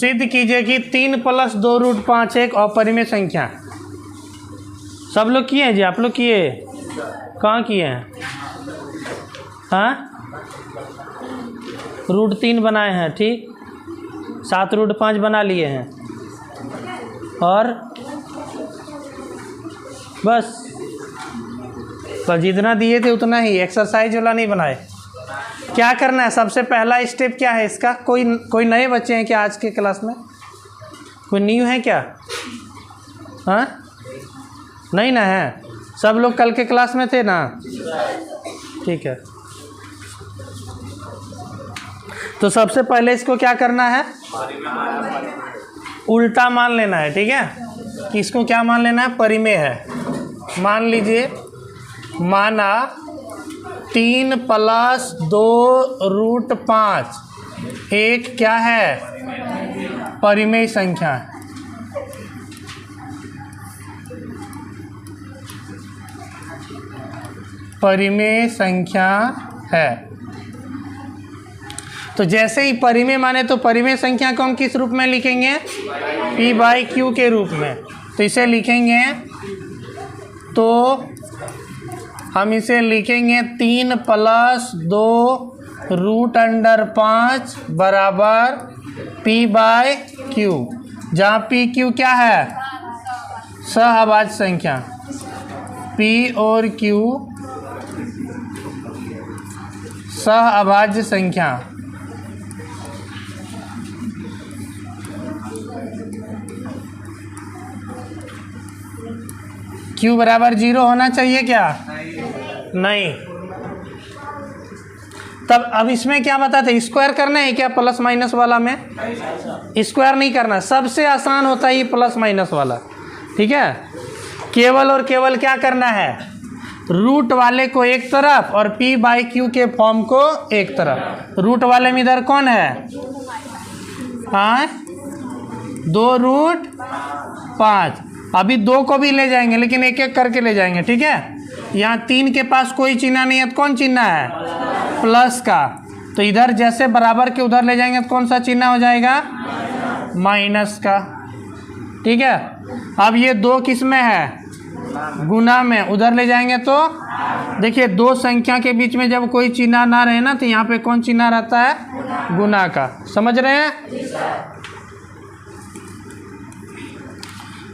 सिद्ध कीजिए कि 3 + 2 रूट 5 एक अपरिमेय संख्या। सब लोग किए हैं जी? आप लोग किए? कहाँ किए हैं? हाँ, रूट 3 बनाए हैं, ठीक। 7 रूट 5 बना लिए हैं, और बस जितना दिए थे उतना ही, एक्सरसाइज वाला नहीं बनाए। क्या करना है? सबसे पहला स्टेप क्या है इसका? कोई नए बच्चे हैं क्या आज के क्लास में? कोई न्यू है क्या? हाँ, नहीं ना है? सब लोग कल के क्लास में थे ना? ठीक है। तो सबसे पहले इसको क्या करना है? उल्टा मान लेना है, ठीक है। इसको क्या मान लेना है? परिमेय है। मान लीजिए, माना 3 + 2 रूट 5 एक क्या है? परिमेय संख्या है। परिमेय संख्या है। तो जैसे ही परिमेय माने तो परिमेय संख्या को हम किस रूप में लिखेंगे? P/Q के रूप में। तो इसे लिखेंगे, तो हम इसे लिखेंगे 3 + 2 रूट अंडर 5 बराबर P/Q, जहाँ PQ क्या है? सहअभाज्य संख्या। P और Q सहअभाज्य संख्या। Q बराबर 0 होना चाहिए क्या? नहीं। तब अब इसमें क्या बताते? स्क्वायर करना है क्या प्लस माइनस वाला में? स्क्वायर नहीं करना, सबसे आसान होता है ये प्लस माइनस वाला, ठीक है। केवल और केवल क्या करना है? रूट वाले को एक तरफ और P/Q के फॉर्म को एक तरफ। रूट वाले में इधर कौन है? 2 रूट 5। अभी 2 को भी ले जाएंगे, लेकिन एक एक करके ले जाएंगे, ठीक है। यहाँ 3 के पास कोई चिन्ह नहीं है, तो कौन चिन्ह है? प्लस का। तो इधर जैसे बराबर के उधर ले जाएंगे तो कौन सा चिन्ह हो जाएगा? माइनस का, ठीक है। अब ये 2 किस में है? गुना में। उधर ले जाएंगे तो देखिए, 2 संख्या के बीच में जब कोई चिन्ह ना रहे ना, तो यहाँ पे कौन चिन्ह रहता है? गुना का। समझ रहे हैं?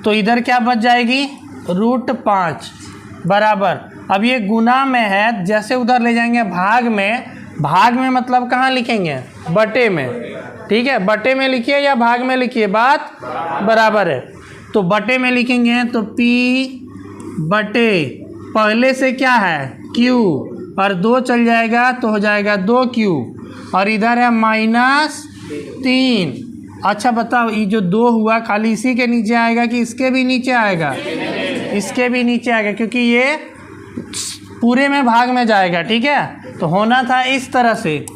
तो इधर क्या बच जाएगी? रूट 5 बराबर। अब ये गुना में है, जैसे उधर ले जाएंगे भाग में। भाग में मतलब कहाँ लिखेंगे? बटे में, ठीक है। बटे में लिखिए या भाग में लिखिए, बात बराबर है। तो बटे में लिखेंगे तो P बटे पहले से क्या है? Q, और 2 चल जाएगा तो हो जाएगा 2Q, और इधर है -3। अच्छा बताओ, ये जो 2 हुआ खाली इसी के नीचे आएगा कि इसके भी नीचे आएगा? इसके भी नीचे आएगा, क्योंकि ये पूरे में भाग में जाएगा, ठीक है। तो होना था इस तरह से,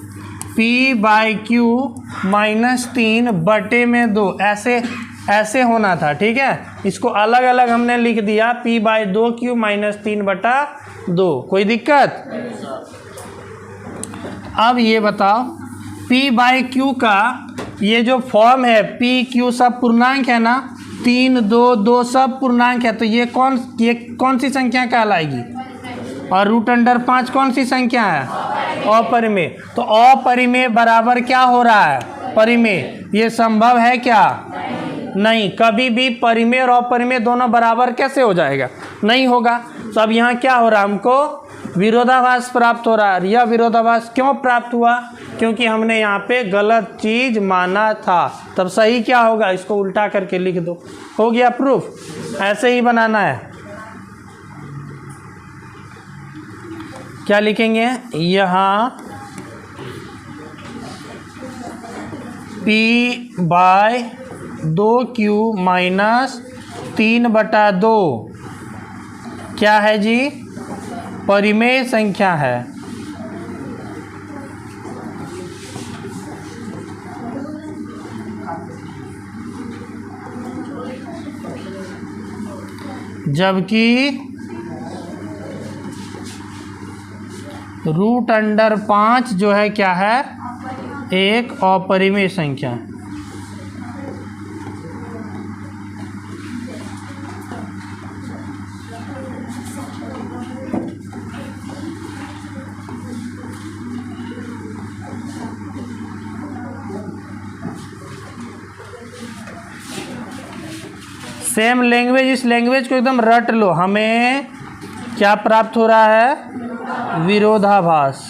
P/Q -3 बटे में 2, ऐसे होना था, ठीक है। इसको अलग अलग हमने लिख दिया, P/2Q -3 बटा 2। कोई दिक्कत? अब ये बताओ, P/Q का ये जो फॉर्म है, PQ सब पूर्णांक है ना, 3, 2, 2 सब पूर्णांक है। तो ये कौन सी संख्या कहलाएगी? और रूट अंडर 5 कौन सी संख्या है? अपरिमेय। तो अपरिमेय बराबर क्या हो रहा है? परिमेय। ये संभव है क्या? नहीं। कभी भी परिमेय और अपरिमेय दोनों बराबर कैसे हो जाएगा? नहीं होगा। तो अब यहाँ क्या हो रहा है? हमको विरोधाभास प्राप्त हो रहा है। यह विरोधाभास क्यों प्राप्त हुआ? क्योंकि हमने यहाँ पे गलत चीज माना था। तब सही क्या होगा? इसको उल्टा करके लिख दो, हो गया प्रूफ। ऐसे ही बनाना है। क्या लिखेंगे? यहाँ P/2Q -3 बटा 2 क्या है जी? परिमेय संख्या है। जबकि रूट अंडर 5 जो है क्या है? एक अपरिमेय संख्या। सेम लैंग्वेज, इस लैंग्वेज को एकदम रट लो। हमें क्या प्राप्त हो रहा है? विरोधाभास।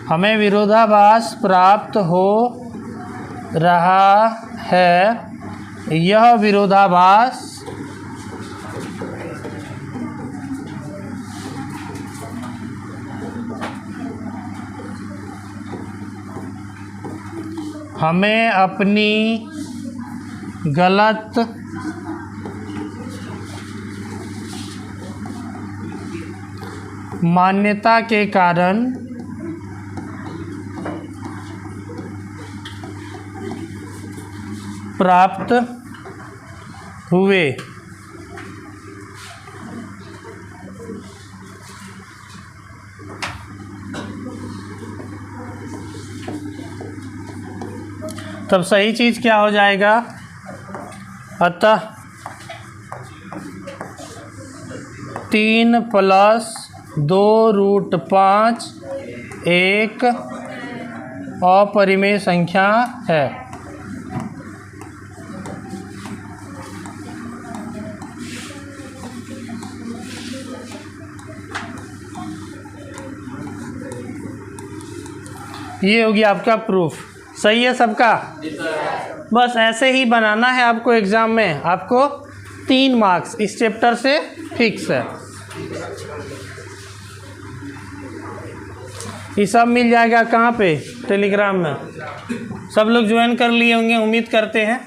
हमें विरोधाभास प्राप्त हो रहा है। यह विरोधाभास हमें अपनी गलत मान्यता के कारण प्राप्त हुए। तब सही चीज़ क्या हो जाएगा? अतः 3 + 2√5 एक अपरिमेय संख्या है। ये होगी आपका प्रूफ। सही है सबका? बस ऐसे ही बनाना है आपको एग्ज़ाम में। आपको 3 मार्क्स इस चैप्टर से फिक्स है। ये सब मिल जाएगा कहाँ पे? टेलीग्राम में। सब लोग ज्वाइन कर लिए होंगे, उम्मीद करते हैं।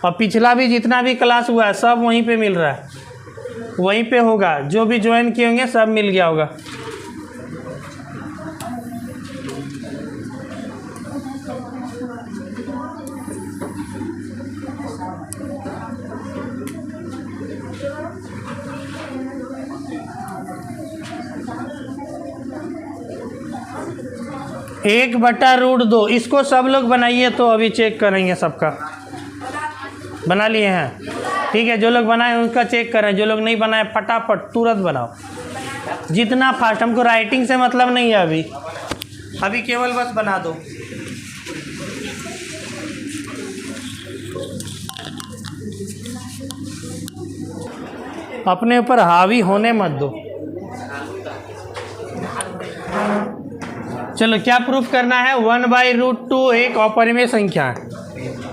और पिछला भी जितना भी क्लास हुआ है सब वहीं पे मिल रहा है, वहीं पे होगा। जो भी ज्वाइन किए होंगे सब मिल गया होगा। एक बटा √2 इसको सब लोग बनाइए, तो अभी चेक करेंगे सबका। बना लिए हैं? ठीक है, जो लोग बनाए उनका चेक करें। जो लोग नहीं बनाए फटाफट तुरंत बनाओ, जितना फास्ट। हमको राइटिंग से मतलब नहीं है अभी केवल बस बना दो। अपने ऊपर हावी होने मत दो। चलो, क्या प्रूफ करना है? 1/√2 एक अपरिमेय संख्या है।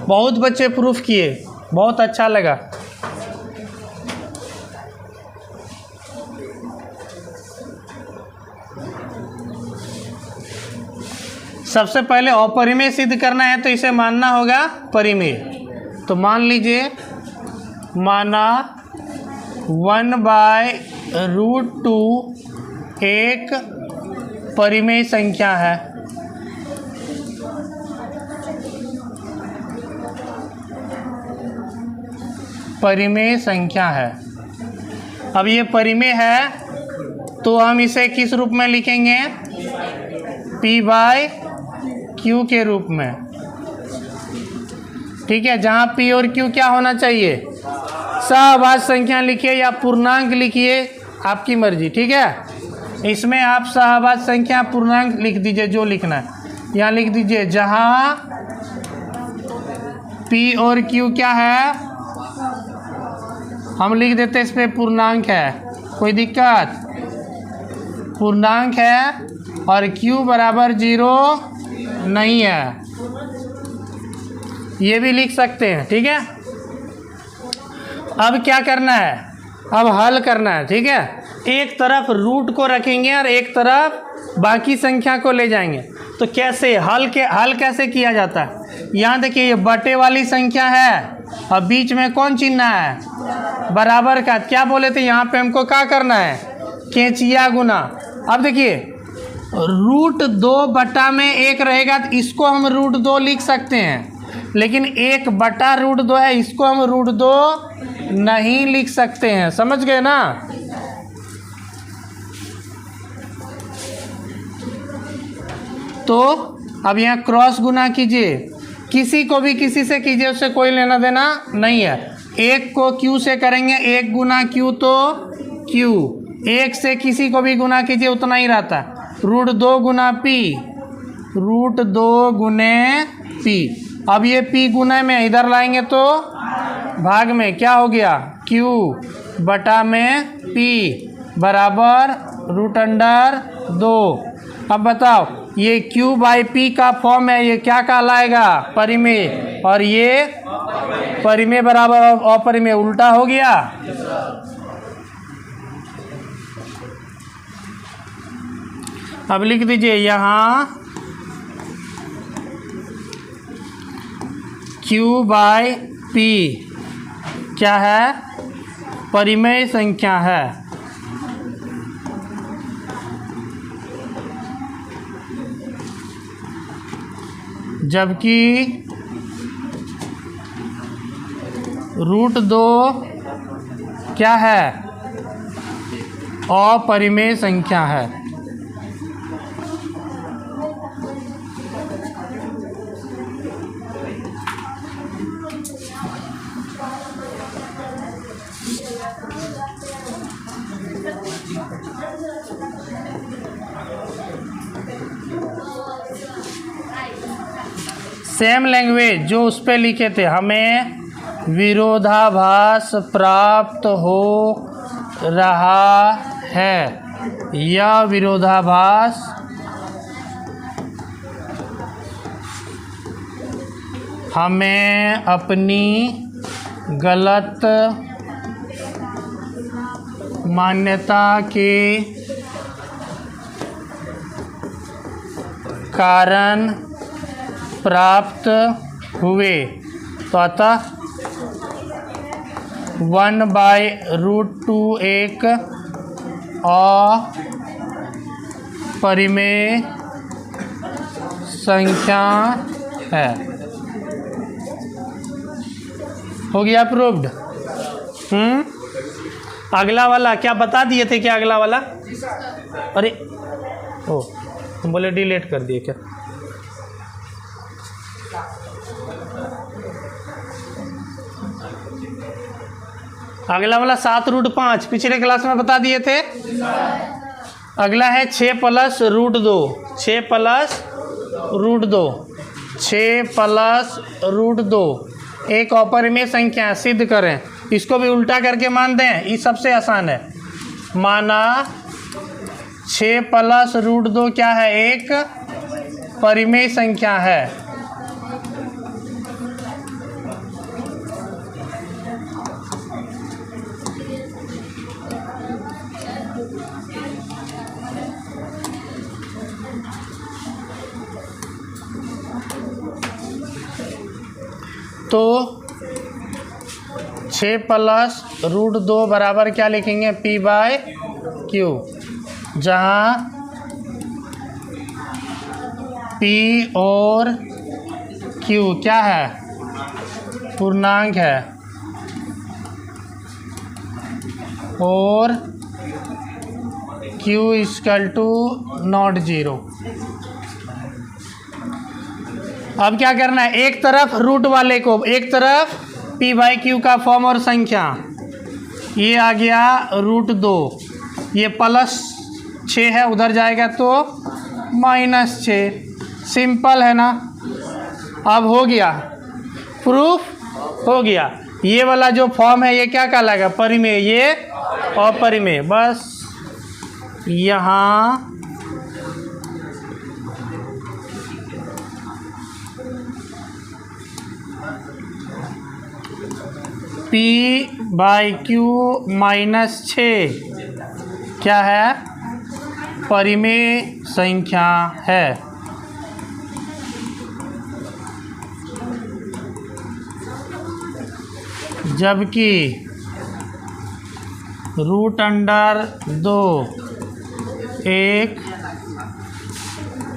बहुत बच्चे प्रूफ किए, बहुत अच्छा लगा। सबसे पहले अपरिमेय सिद्ध करना है तो इसे मानना होगा परिमेय। तो मान लीजिए, माना 1/√2 एक परिमेय संख्या है। परिमेय संख्या है। अब ये परिमेय है तो हम इसे किस रूप में लिखेंगे? P/Q के रूप में। ठीक है, जहाँ P और Q क्या होना चाहिए? सहभाज्य संख्या लिखिए या पूर्णांक लिखिए, आपकी मर्जी। ठीक है, इसमें आप सहभाज्य संख्या पूर्णांक लिख दीजिए, जो लिखना है। यहाँ लिख दीजिए जहाँ P और Q क्या है, हम लिख देते इस पे पूर्णांक है। कोई दिक्कत? पूर्णांक है और Q = 0 नहीं है, ये भी लिख सकते हैं। ठीक है, अब क्या करना है? अब हल करना है। ठीक है, एक तरफ रूट को रखेंगे और एक तरफ बाकी संख्या को ले जाएंगे। तो कैसे हल कैसे किया जाता है? यहाँ देखिए, ये बटे वाली संख्या है और बीच में कौन चिन्ह है? बराबर का। क्या बोले थे यहाँ पे? हमको क्या करना है? केचिया गुना। अब देखिए, √2/1 रहेगा तो इसको हम √2 लिख सकते हैं, लेकिन 1/√2 है, इसको हम √2 नहीं लिख सकते हैं। समझ गए ना? तो अब यहाँ क्रॉस गुना कीजिए, किसी को भी किसी से कीजिए, उससे कोई लेना देना नहीं है। 1 को Q से करेंगे, 1 × Q तो Q। 1 से किसी को भी गुना कीजिए, उतना ही रहता है। रूट 2 गुना पी, रूट 2 गुने पी। अब ये पी गुना में इधर लाएंगे तो भाग में क्या हो गया, क्यू बटा में पी बराबर रूट अंडर 2। अब बताओ ये क्यू बाई पी का फॉर्म है, ये क्या कहलाएगा, परिमेय, और ये परिमेय बराबर अपरिमेय, उल्टा हो गया। अब लिख दीजिए यहाँ Q बाई पी क्या है, परिमेय संख्या है। जबकि रूट 2 क्या है, अपरिमेय संख्या है। सेम लैंग्वेज जो उस पे लिखे थे, हमें विरोधाभास प्राप्त हो रहा है। यह विरोधाभास हमें अपनी गलत मान्यता के कारण प्राप्त हुए। तो अतः 1/√2 एक अपरिमेय संख्या है। हो गया प्रूव्ड। अगला वाला क्या बता दिए थे, क्या अगला वाला, अरे ओ हम बोले डिलीट कर दिए क्या। अगला वाला 7√5 पिछले क्लास में बता दिए थे। अगला है 6 + √2, 6 + √2, 6 + √2 एक अपरिमेय संख्या है, सिद्ध करें। इसको भी उल्टा करके मान दें, ये सबसे आसान है। माना 6 + √2 क्या है, एक परिमेय संख्या है। तो 6 + √2 बराबर क्या लिखेंगे, P/Q, जहाँ P और Q क्या है, पूर्णांक है, और Q = नॉट 0। अब क्या करना है, एक तरफ रूट वाले को, एक तरफ P/Q का फॉर्म और संख्या, ये आ गया √2, ये +6 है, उधर जाएगा तो -6, सिंपल है ना। अब हो गया, प्रूफ हो गया। ये वाला जो फॉर्म है ये क्या कहलाएगा, परिमेय, ये अपरिमेय। बस यहाँ P/Q -6 क्या है, परिमेय संख्या है। जबकि √2 एक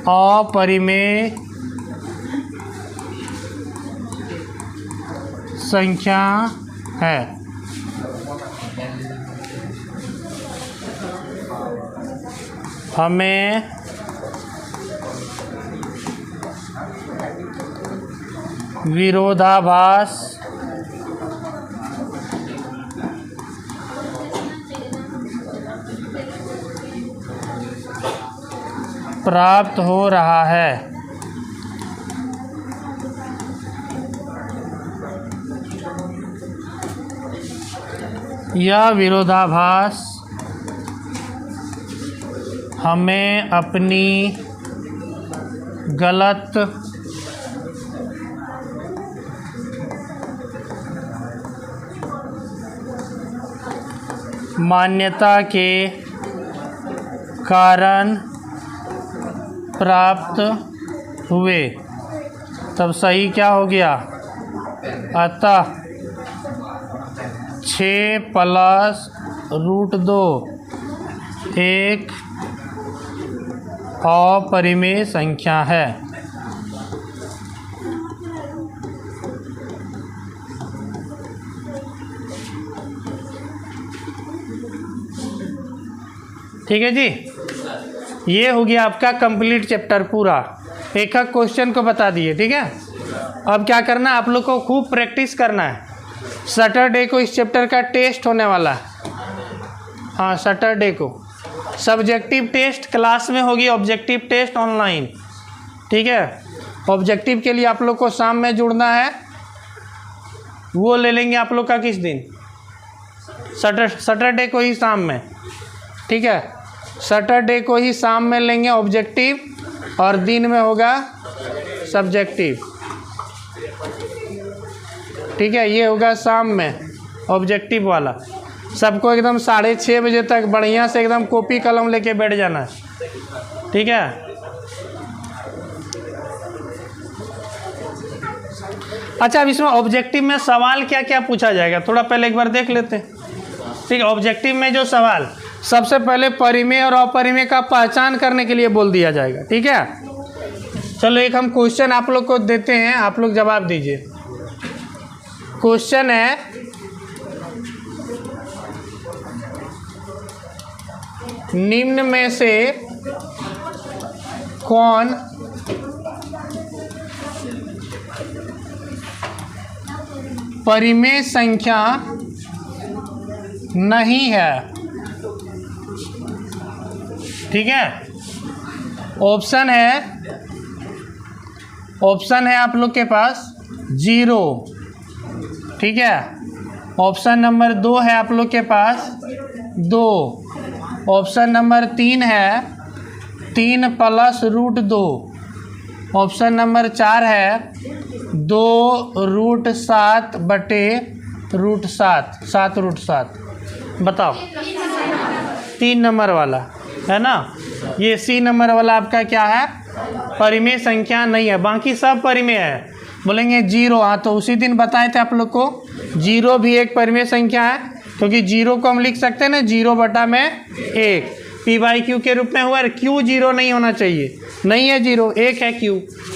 अपरिमेय संख्या है। हमें विरोधाभास प्राप्त हो रहा है। यह विरोधाभास हमें अपनी गलत मान्यता के कारण प्राप्त हुए। तब सही क्या हो गया? अतः 6 प्लस √2 एक अपरिमेय संख्या है। ठीक है जी, ये हो गया आपका कंप्लीट चैप्टर पूरा, एक एक क्वेश्चन को बता दिए। ठीक है, अब क्या करना है, आप लोग को खूब प्रैक्टिस करना है। सैटरडे को इस चैप्टर का टेस्ट होने वाला है। हाँ, सैटरडे को सब्जेक्टिव टेस्ट क्लास में होगी, ऑब्जेक्टिव टेस्ट ऑनलाइन। ठीक है, ऑब्जेक्टिव के लिए आप लोग को शाम में जुड़ना है। वो ले लेंगे आप लोग का किस दिन? सैटरडे को ही शाम में। ठीक है, सैटरडे को ही शाम में लेंगे ऑब्जेक्टिव, और दिन में होगा सब्जेक्टिव। ठीक है, ये होगा शाम में ऑब्जेक्टिव वाला। सबको एकदम 6:30 बजे तक बढ़िया से एकदम कॉपी कलम लेके बैठ जाना है। ठीक है, अच्छा अब इसमें ऑब्जेक्टिव में सवाल क्या क्या पूछा जाएगा थोड़ा पहले एक बार देख लेते हैं। ठीक है, ऑब्जेक्टिव में जो सवाल, सबसे पहले परिमेय और अपरिमेय का पहचान करने के लिए बोल दिया जाएगा। ठीक है, चलो एक हम क्वेश्चन आप लोग को देते हैं, आप लोग जवाब दीजिए। क्वेश्चन है, निम्न में से कौन परिमेय संख्या नहीं है? ठीक है, ऑप्शन है आप लोग के पास 0। ठीक है, ऑप्शन नंबर 2 है आप लोग के पास 2। ऑप्शन नंबर 3 है 3 प्लस √2। ऑप्शन नंबर 4 है 2 √7 बटे √7, 7 √7। बताओ, 3 नंबर वाला है ना, ये सी नंबर वाला आपका क्या है? परिमेय संख्या नहीं है, बाकी सब परिमेय है। बोलेंगे 0, हाँ तो उसी दिन बताए थे आप लोग को 0 भी एक परिमेय संख्या है, क्योंकि 0 को हम लिख सकते हैं ना 0/1 p/q के रूप में हुआ। q 0 नहीं होना चाहिए, नहीं है 0, 1 है q।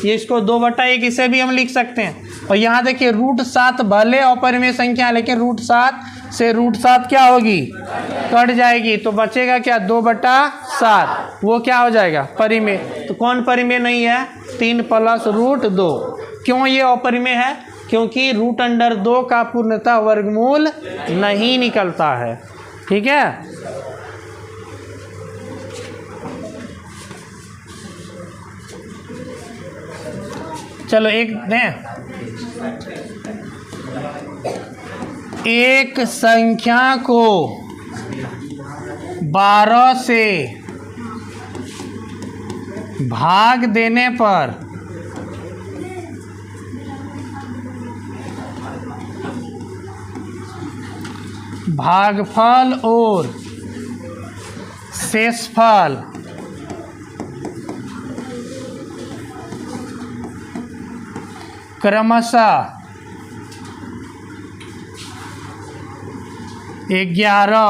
ये इसको 2/1 इसे भी हम लिख सकते हैं। और यहाँ देखिए √7 भले अपरिमेय संख्या है, लेकिन √7 से √7 क्या होगी? कट जाएगी, तो बचेगा क्या? 2/7। वो क्या हो जाएगा? परिमेय। तो कौन परिमेय नहीं है? 3 प्लस √2। क्यों ये अपरिमेय है? क्योंकि √2 का पूर्णतः वर्गमूल नहीं निकलता है। ठीक है, चलो एक दें। एक संख्या को 12 से भाग देने पर भागफल और शेषफल क्रमशः 11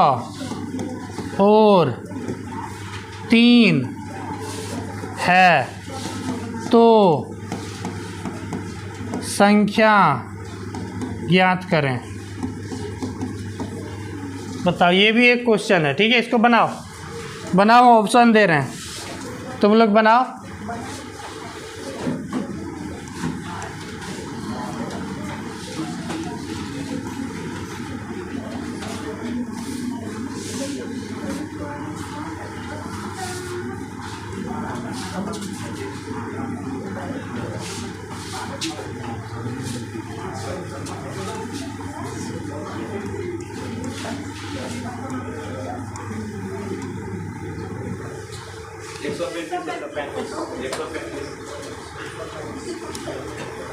और 3 है, तो संख्या ज्ञात करें। बताओ, ये भी एक क्वेश्चन है। ठीक है, इसको बनाओ, ऑप्शन दे रहे हैं, तुम लोग बनाओ।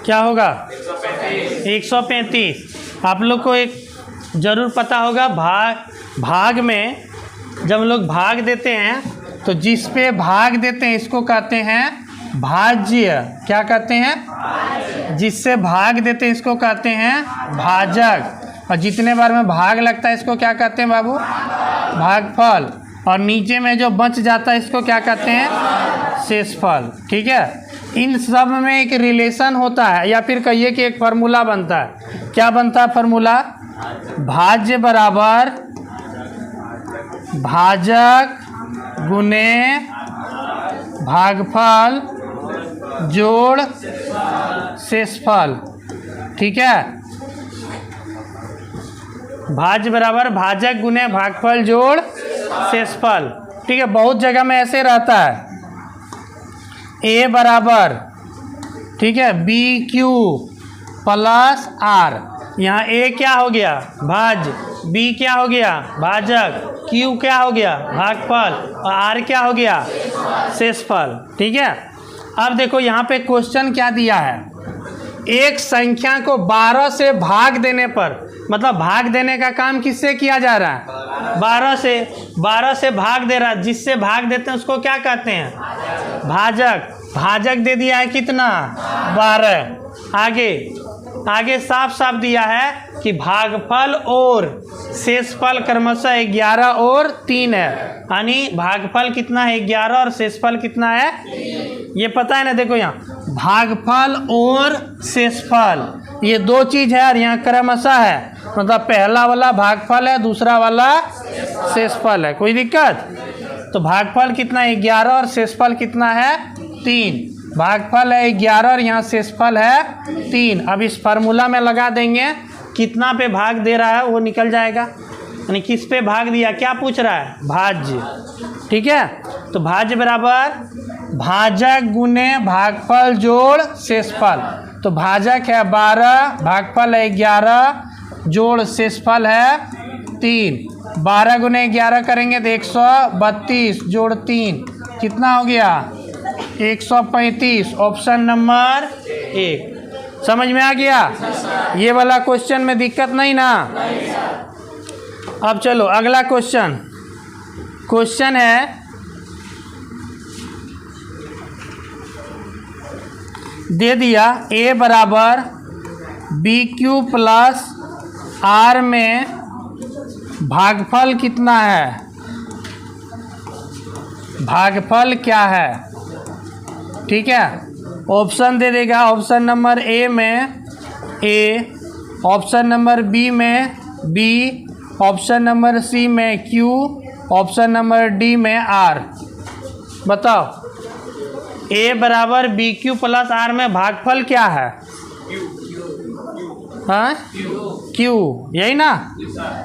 क्या होगा 135। आप लोग को एक ज़रूर पता होगा, भाग में जब लोग भाग देते हैं तो जिस पे भाग देते हैं इसको कहते हैं भाज्य। क्या कहते हैं? जिससे भाग देते हैं इसको कहते हैं भाजक। और जितने बार में भाग लगता है इसको क्या कहते हैं बाबू? भागफल। और नीचे में जो बच जाता है इसको क्या कहते हैं? शेषफल। ठीक है, इन सब में एक रिलेशन होता है, या फिर कहिए कि एक फार्मूला बनता है। क्या बनता है फार्मूला? भाज्य बराबर भाजक गुने भागफल जोड़ शेषफल। ठीक है, भाज्य बराबर भाजक गुने भागफल जोड़ शेषफल। ठीक है, बहुत जगह में ऐसे रहता है। ए बराबर, ठीक है, बी क्यू प्लस आर। यहाँ ए क्या हो गया? भाज्य। बी क्या हो गया? भाजक। क्यू क्या हो गया? भागफल। और आर क्या हो गया? शेषफल। ठीक है, अब देखो यहाँ पे क्वेश्चन क्या दिया है। एक संख्या को 12 से भाग देने पर, मतलब भाग देने का काम किससे किया जा रहा है? 12 से भाग दे रहा है। जिससे भाग देते हैं उसको क्या कहते हैं? भाजक। भाजक दे दिया है कितना? 12। आगे साफ साफ दिया है कि भागफल और शेषफल क्रमशः 11 और 3 है। यानी भागफल कितना है? 11 और शेषफल कितना है? ये पता है ना? देखो यहाँ भागफल और शेषफल ये दो चीज़ है और यहाँ क्रमशः है, मतलब पहला वाला भागफल है, दूसरा वाला शेषफल है। कोई दिक्कत? तो भागफल कितना है? 11 और शेषफल कितना है? 3। भागफल है 11 और यहाँ शेषफल है 3। अब इस फार्मूला में लगा देंगे, कितना पे भाग दे रहा है वो निकल जाएगा। यानी किस पे भाग दिया? क्या पूछ रहा है? भाज्य। ठीक है, तो भाज्य बराबर भाजक गुने भागफल जोड़ शेषफल। तो भाजक है 12, भागफल है 11, जोड़ शेषफल है 3। 12 गुने 11 करेंगे तो 132 जोड़ 3 कितना हो गया? 135। Option number 1। समझ में आ गया? ये वाला क्वेश्चन में दिक्कत नहीं ना? अब चलो अगला क्वेश्चन है, दे दिया ए बराबर बी क्यू प्लस आर में भागफल कितना है? भागफल क्या है? ठीक है, ऑप्शन दे देगा। ऑप्शन नंबर ए में ए, ऑप्शन नंबर बी में बी, ऑप्शन नंबर सी में क्यू, ऑप्शन नंबर डी में आर। बताओ, ए बराबर बी क्यू प्लस आर में भागफल क्या है? हाँ, क्यू। यही ना?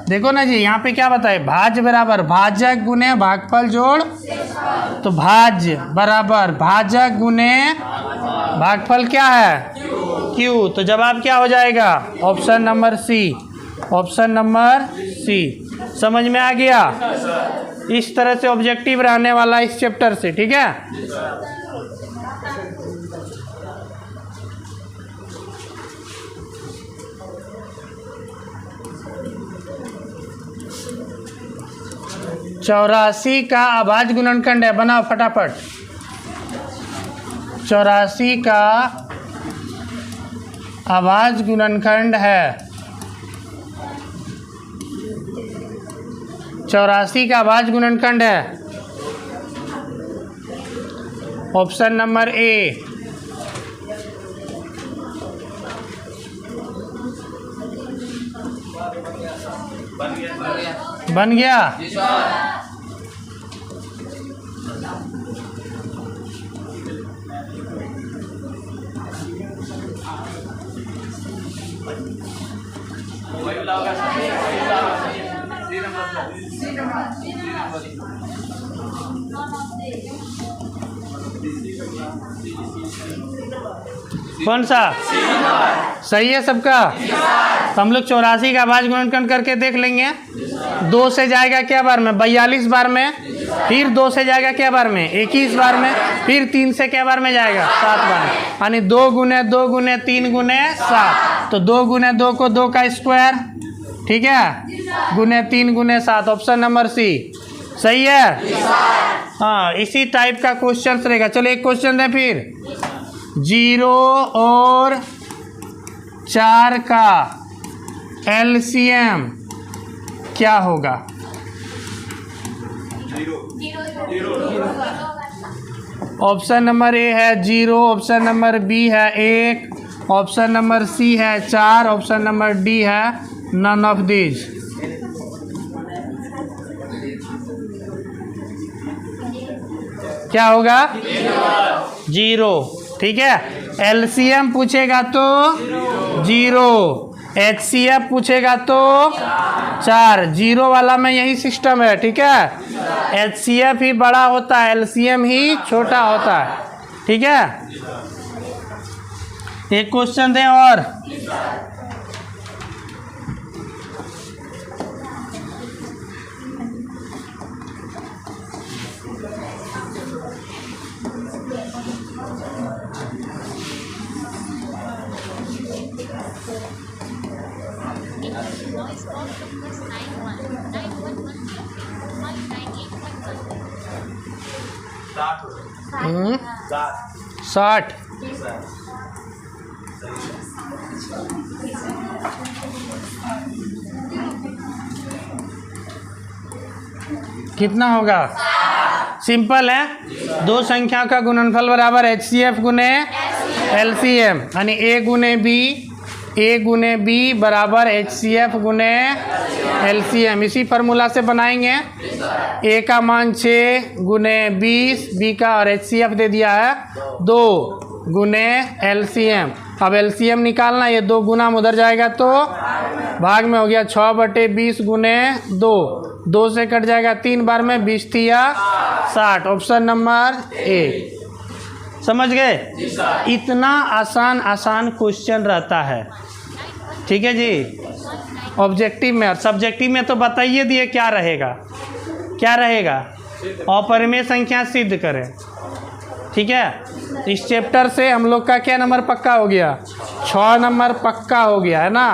देखो ना जी, यहाँ पे क्या बताए? भाज्य बराबर भाजक गुने भागफल जोड़, तो भाज्य बराबर भाजक गुने भागफल क्या है? क्यू। तो जवाब क्या हो जाएगा? Option number C. Option number C. समझ में आ गया? इस तरह से ऑब्जेक्टिव रहने वाला इस चैप्टर से। ठीक है, चौरासी का अभाज्य गुणनखंड है, बनाओ फटाफट। 84 का अभाज्य गुणनखंड है। 84 का अभाज्य गुणनखंड है। Option number A. बन गया? कौन सा सही है सबका? तो हम लोग 84 का भाज्य गुणनखंड करके देख लेंगे। 2 से जाएगा क्या बार में? 42 बार में। फिर 2 से जाएगा क्या बार में? 21 बार में। फिर 3 से क्या बार में जाएगा? 7 बार में। यानी 2 गुने 2 गुने 3 गुने 7। तो 2 गुने 2 को 2 का स्क्वायर, ठीक है, गुने 3 गुने 7। ऑप्शन नंबर सी सही है। हाँ, इसी टाइप का क्वेश्चन रहेगा। चलो एक क्वेश्चन है फिर। 0 और 4 का एलसीएम क्या होगा? ऑप्शन नंबर ए है 0, ऑप्शन नंबर बी है 1, ऑप्शन नंबर सी है 4, ऑप्शन नंबर डी है नन ऑफ दीज। क्या होगा? 0, ठीक है। एलसीएम पूछेगा तो 0, एचसीएफ पूछेगा तो 4। 0 वाला में यही सिस्टम है, ठीक है। एचसीएफ ही बड़ा होता है, एलसीएम ही छोटा होता है, ठीक है। एक क्वेश्चन दें और। हम्म, 60। कितना होगा? सिंपल है। 2 संख्या का गुणनफल बराबर एचसीएफ गुने एलसीएम, यानी ए गुने बी बराबर एचसीएफ गुने एलसीएम। इसी फार्मूला से बनाएंगे। ए का मान 6 गुने 20, बी का और एचसीएफ दे दिया है 2 गुने एलसीएम। अब एलसीएम निकालना, ये 2 गुना उधर जाएगा तो भाग में हो गया 6/20 गुने 2। 2 से कट जाएगा 3 बार में, 20 या 60। Option number A. समझ गए? इतना आसान क्वेश्चन रहता है, ठीक है जी। ऑब्जेक्टिव में और सब्जेक्टिव में तो बताइए दिए क्या रहेगा। अपरिमेय संख्या सिद्ध करें, ठीक है। इस चैप्टर से हम लोग का क्या नंबर पक्का हो गया? 6 नंबर पक्का हो गया है ना।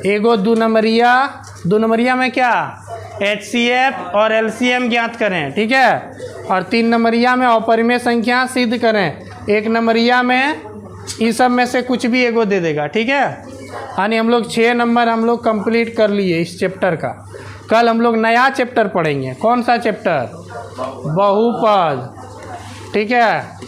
एगो 2 नंबरिया में क्या? एचसीएफ और एलसीएम ज्ञात करें, ठीक है। और 3 नंबरिया में अपरिमेय संख्या सिद्ध करें। 1 नंबरिया में इस सब में से कुछ भी एगो दे देगा, ठीक है। यानी हम लोग 6 नंबर हम लोग कंप्लीट कर लिए इस चैप्टर का। कल हम लोग नया चैप्टर पढ़ेंगे। कौन सा चैप्टर? बहुपद, ठीक है।